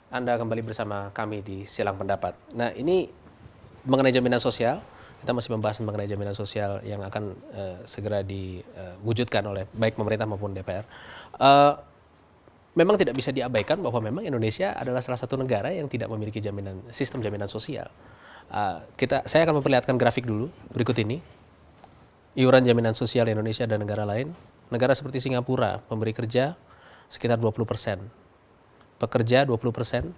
Anda kembali bersama kami di Silang Pendapat. Nah, ini mengenai jaminan sosial, kita masih membahas mengenai jaminan sosial yang akan segera diwujudkan oleh baik pemerintah maupun DPR. Eh, Memang tidak bisa diabaikan bahwa memang Indonesia adalah salah satu negara yang tidak memiliki sistem jaminan sosial. Saya akan memperlihatkan grafik dulu berikut ini. Iuran jaminan sosial Indonesia dan negara lain. Negara seperti Singapura memberi kerja sekitar 20%. Pekerja 20%,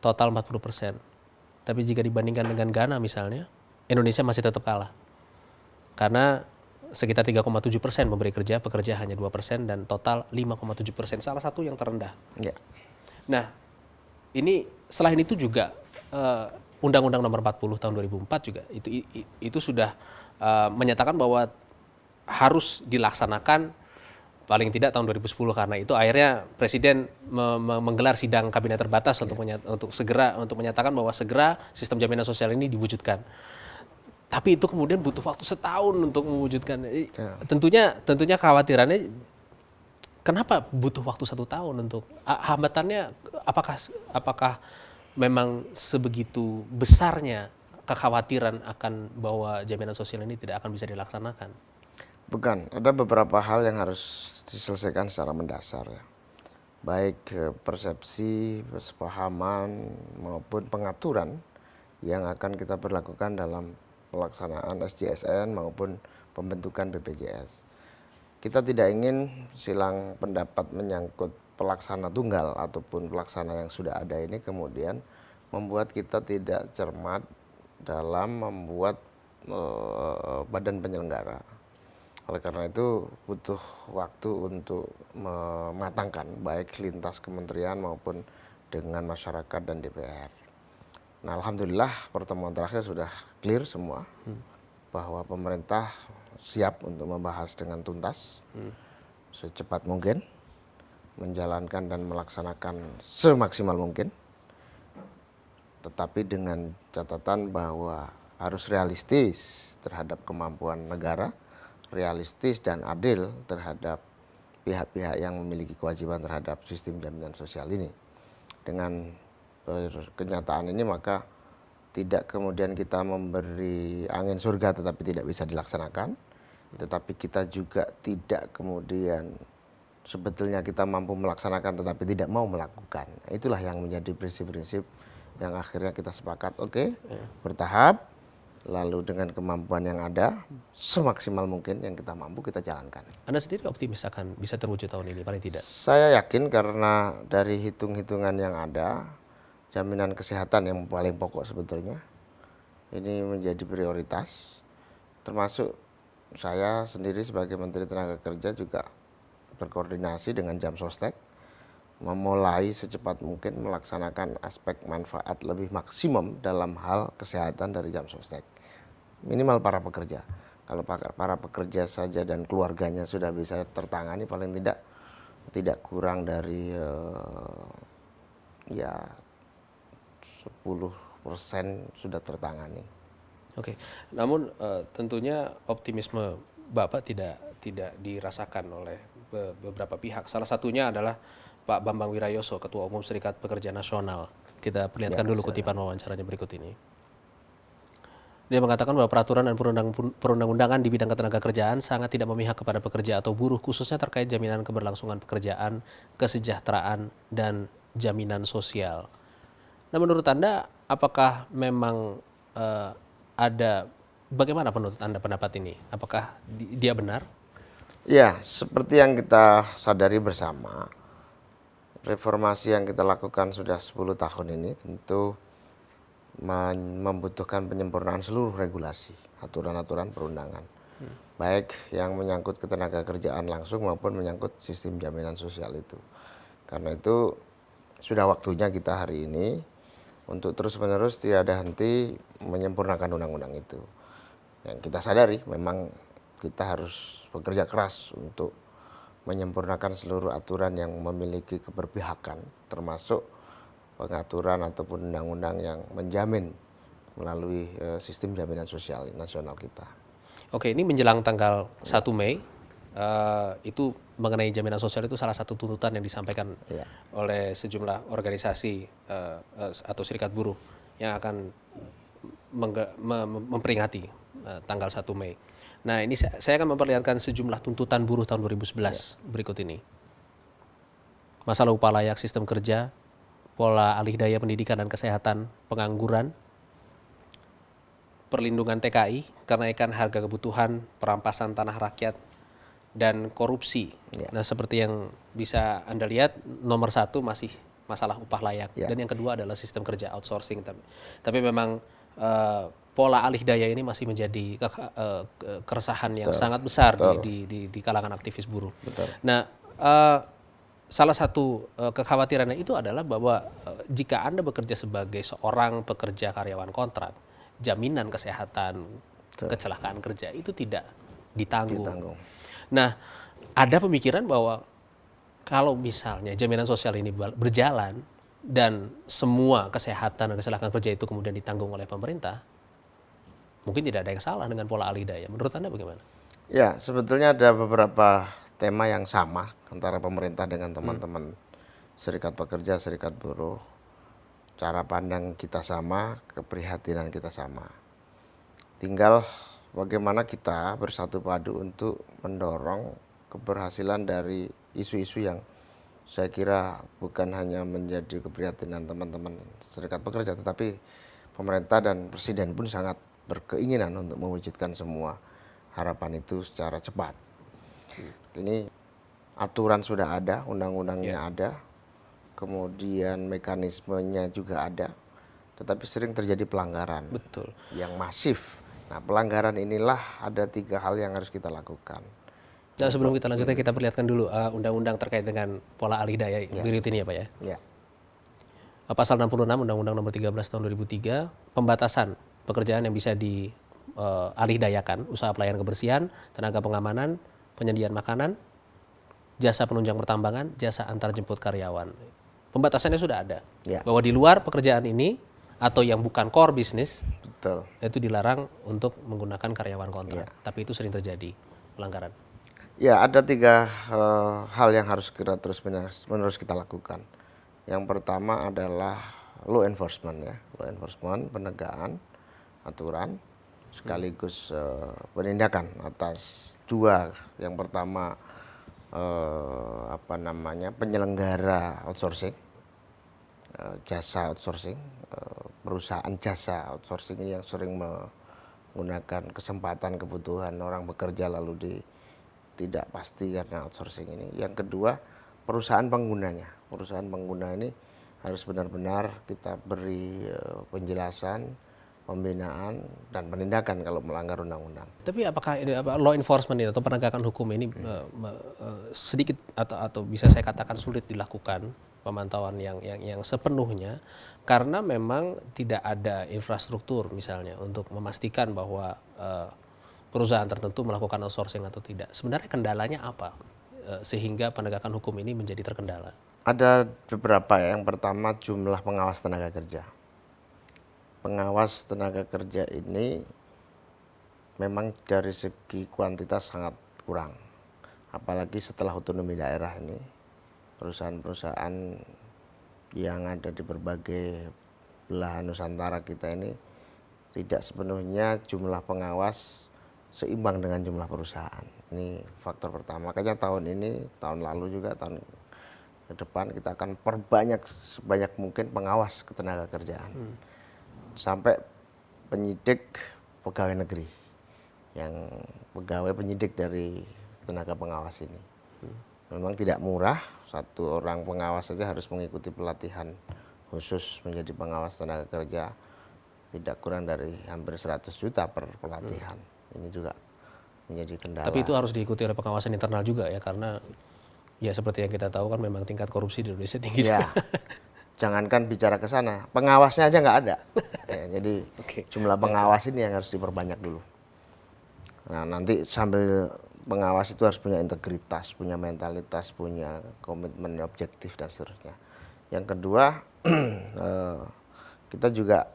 total 40%. Tapi jika dibandingkan dengan Ghana misalnya, Indonesia masih tetap kalah. Karena sekitar 3,7% memberi kerja, pekerja hanya 2%, dan total 5,7%. Salah satu yang terendah. Ya. Nah, ini selain itu juga Undang-Undang Nomor 40 tahun 2004 juga itu sudah menyatakan bahwa harus dilaksanakan paling tidak tahun 2010, karena itu akhirnya Presiden menggelar sidang kabinet terbatas untuk segera menyatakan bahwa segera sistem jaminan sosial ini diwujudkan. Tapi itu kemudian butuh waktu setahun untuk mewujudkan. Tentunya kekhawatirannya, kenapa butuh waktu 1 tahun untuk hambatannya? Apakah memang sebegitu besarnya kekhawatiran akan bahwa jaminan sosial ini tidak akan bisa dilaksanakan? Bukan, ada beberapa hal yang harus diselesaikan secara mendasar ya. Baik persepsi, kesepahaman maupun pengaturan yang akan kita berlakukan dalam pelaksanaan SJSN maupun pembentukan BPJS. Kita tidak ingin silang pendapat menyangkut pelaksana tunggal ataupun pelaksana yang sudah ada ini kemudian membuat kita tidak cermat dalam membuat badan penyelenggara. Oleh karena itu butuh waktu untuk mematangkan baik lintas kementerian maupun dengan masyarakat dan DPR. Nah, alhamdulillah pertemuan terakhir sudah clear semua bahwa pemerintah siap untuk membahas dengan tuntas secepat mungkin, menjalankan dan melaksanakan semaksimal mungkin, tetapi dengan catatan bahwa harus realistis terhadap kemampuan negara, realistis dan adil terhadap pihak-pihak yang memiliki kewajiban terhadap sistem jaminan sosial ini. Dengan kenyataan ini maka tidak kemudian kita memberi angin surga tetapi tidak bisa dilaksanakan, tetapi kita juga tidak kemudian sebetulnya kita mampu melaksanakan tetapi tidak mau melakukan. Itulah yang menjadi prinsip-prinsip yang akhirnya kita sepakat, bertahap, lalu dengan kemampuan yang ada semaksimal mungkin yang kita mampu kita jalankan. Anda sendiri optimis akan bisa terwujud tahun ini paling tidak? Saya yakin karena dari hitung-hitungan yang ada, jaminan kesehatan yang paling pokok sebetulnya ini menjadi prioritas, termasuk saya sendiri sebagai Menteri Tenaga Kerja juga berkoordinasi dengan Jamsostek memulai secepat mungkin melaksanakan aspek manfaat lebih maksimum dalam hal kesehatan dari Jamsostek. Minimal para pekerja. Kalau para pekerja saja dan keluarganya sudah bisa tertangani paling tidak kurang dari 10% sudah tertangani. Oke, namun tentunya optimisme Bapak tidak dirasakan oleh beberapa pihak. Salah satunya adalah Pak Bambang Wirayoso, Ketua Umum Serikat Pekerja Nasional. Kita perlihatkan dulu kutipan wawancaranya berikut ini. Dia mengatakan bahwa peraturan dan perundang-undangan di bidang ketenagakerjaan sangat tidak memihak kepada pekerja atau buruh, khususnya terkait jaminan keberlangsungan pekerjaan, kesejahteraan, dan jaminan sosial. Nah, menurut Anda, apakah memang bagaimana menurut Anda pendapat ini? Apakah dia benar? Ya, seperti yang kita sadari bersama, reformasi yang kita lakukan sudah 10 tahun ini tentu membutuhkan penyempurnaan seluruh regulasi, aturan-aturan perundangan. Baik yang menyangkut ketenagakerjaan langsung maupun menyangkut sistem jaminan sosial itu. Karena itu sudah waktunya kita hari ini untuk terus-menerus tiada henti menyempurnakan undang-undang itu. Yang kita sadari memang kita harus bekerja keras untuk menyempurnakan seluruh aturan yang memiliki keberpihakan, termasuk pengaturan ataupun undang-undang yang menjamin melalui sistem jaminan sosial nasional kita. Oke, ini menjelang tanggal 1 Mei, itu mengenai jaminan sosial itu salah satu tuntutan yang disampaikan Iya. oleh sejumlah organisasi atau serikat buruh yang akan memperingati tanggal 1 Mei. Nah, ini saya akan memperlihatkan sejumlah tuntutan buruh tahun 2011 berikut ini. Masalah upah layak, sistem kerja, pola alih daya pendidikan dan kesehatan, pengangguran, perlindungan TKI, kenaikan harga kebutuhan, perampasan tanah rakyat, dan korupsi. Ya. Nah, seperti yang bisa Anda lihat, nomor 1 masih masalah upah layak, Ya. dan yang kedua adalah sistem kerja outsourcing. Tapi memang pola alih daya ini masih menjadi keresahan yang sangat besar di kalangan aktivis buruh. Betul. Nah, salah satu kekhawatirannya itu adalah bahwa jika Anda bekerja sebagai seorang pekerja karyawan kontrak, jaminan kesehatan, kecelakaan kerja itu tidak ditanggung. Nah, ada pemikiran bahwa kalau misalnya jaminan sosial ini berjalan dan semua kesehatan dan kecelakaan kerja itu kemudian ditanggung oleh pemerintah, mungkin tidak ada yang salah dengan pola alih daya. Menurut Anda bagaimana? Ya, sebetulnya ada beberapa tema yang sama antara pemerintah dengan teman-teman serikat pekerja, serikat buruh. Cara pandang kita sama, keprihatinan kita sama. Tinggal bagaimana kita bersatu padu untuk mendorong keberhasilan dari isu-isu yang saya kira bukan hanya menjadi keprihatinan teman-teman serikat pekerja, tetapi pemerintah dan presiden pun sangat berkeinginan untuk mewujudkan semua harapan itu secara cepat. Ini aturan sudah ada, undang-undangnya ada, kemudian mekanismenya juga ada, tetapi sering terjadi pelanggaran. Betul. Yang masif. Nah, pelanggaran inilah ada 3 hal yang harus kita lakukan. Nah, sebelum kita lanjutkan, kita perlihatkan dulu undang-undang terkait dengan pola alih daya berikut ini ya Pak ya. Ya. Pasal 66 Undang-Undang Nomor 13 Tahun 2003, pembatasan pekerjaan yang bisa alih dayakan, usaha pelayanan kebersihan, tenaga pengamanan, penyediaan makanan, jasa penunjang pertambangan, jasa antar jemput karyawan. Pembatasannya sudah ada. Ya. Bahwa di luar pekerjaan ini atau yang bukan core bisnis, Betul. itu dilarang untuk menggunakan karyawan kontrak. Tapi itu sering terjadi pelanggaran. Ya, ada 3 hal yang harus kita terus-menerus kita lakukan. Yang pertama adalah law enforcement ya, law enforcement, penegakan aturan, sekaligus penindakan atas 2. Yang pertama penyelenggara outsourcing, jasa outsourcing, perusahaan jasa outsourcing ini yang sering menggunakan kesempatan kebutuhan orang bekerja lalu tidak pasti karena outsourcing ini. Yang kedua, perusahaan penggunanya. Perusahaan pengguna ini harus benar-benar kita beri penjelasan, pembinaan, dan penindakan kalau melanggar undang-undang. Tapi apakah ini law enforcement ini atau penegakan hukum ini sedikit atau bisa saya katakan sulit dilakukan pemantauan yang sepenuhnya karena memang tidak ada infrastruktur misalnya untuk memastikan bahwa perusahaan tertentu melakukan outsourcing atau tidak. Sebenarnya kendalanya apa sehingga penegakan hukum ini menjadi terkendala? Ada beberapa ya. Yang pertama jumlah pengawas tenaga kerja. Pengawas tenaga kerja ini memang dari segi kuantitas sangat kurang. Apalagi setelah otonomi daerah ini, perusahaan-perusahaan yang ada di berbagai belahan Nusantara kita ini tidak sepenuhnya jumlah pengawas seimbang dengan jumlah perusahaan. Ini faktor pertama. Makanya tahun ini, tahun lalu juga, tahun ke depan kita akan perbanyak sebanyak mungkin pengawas ketenaga kerjaan. Sampai penyidik pegawai negeri, yang pegawai penyidik dari tenaga pengawas ini. Memang tidak murah, 1 orang pengawas saja harus mengikuti pelatihan khusus menjadi pengawas tenaga kerja, tidak kurang dari hampir 100 juta per pelatihan. Ini juga menjadi kendala. Tapi itu harus diikuti oleh pengawasan internal juga ya, karena ya seperti yang kita tahu kan memang tingkat korupsi di Indonesia tinggi. Ya, jangankan bicara ke sana, pengawasnya aja nggak ada. Ya, jadi jumlah pengawas ini yang harus diperbanyak dulu. Nah, nanti sambil pengawas itu harus punya integritas, punya mentalitas, punya komitmen objektif dan seterusnya. Yang kedua, kita juga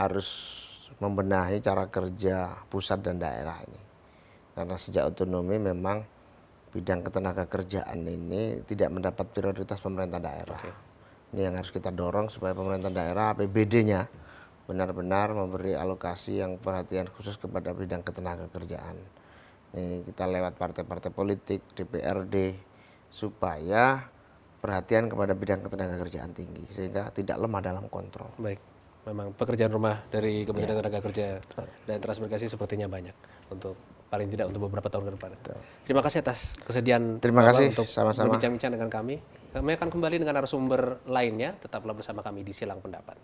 harus membenahi cara kerja pusat dan daerah ini. Karena sejak otonomi memang bidang ketenaga kerjaan ini tidak mendapat prioritas pemerintah daerah. Ini yang harus kita dorong supaya pemerintah daerah APBD-nya benar-benar memberi alokasi yang perhatian khusus kepada bidang ketenaga kerjaan. Ini kita lewat partai-partai politik, DPRD, supaya perhatian kepada bidang ketenaga kerjaan tinggi sehingga tidak lemah dalam kontrol. Baik, memang pekerjaan rumah dari Kementerian Tenaga Kerja dan Transmigrasi sepertinya banyak untuk paling tidak untuk beberapa tahun ke depan. Terima kasih atas kesediaan Terima Bapak kasih, untuk sama-sama. berbincang-bincang dengan kami. Kami akan kembali dengan narasumber lainnya. Tetaplah bersama kami di Silang Pendapat.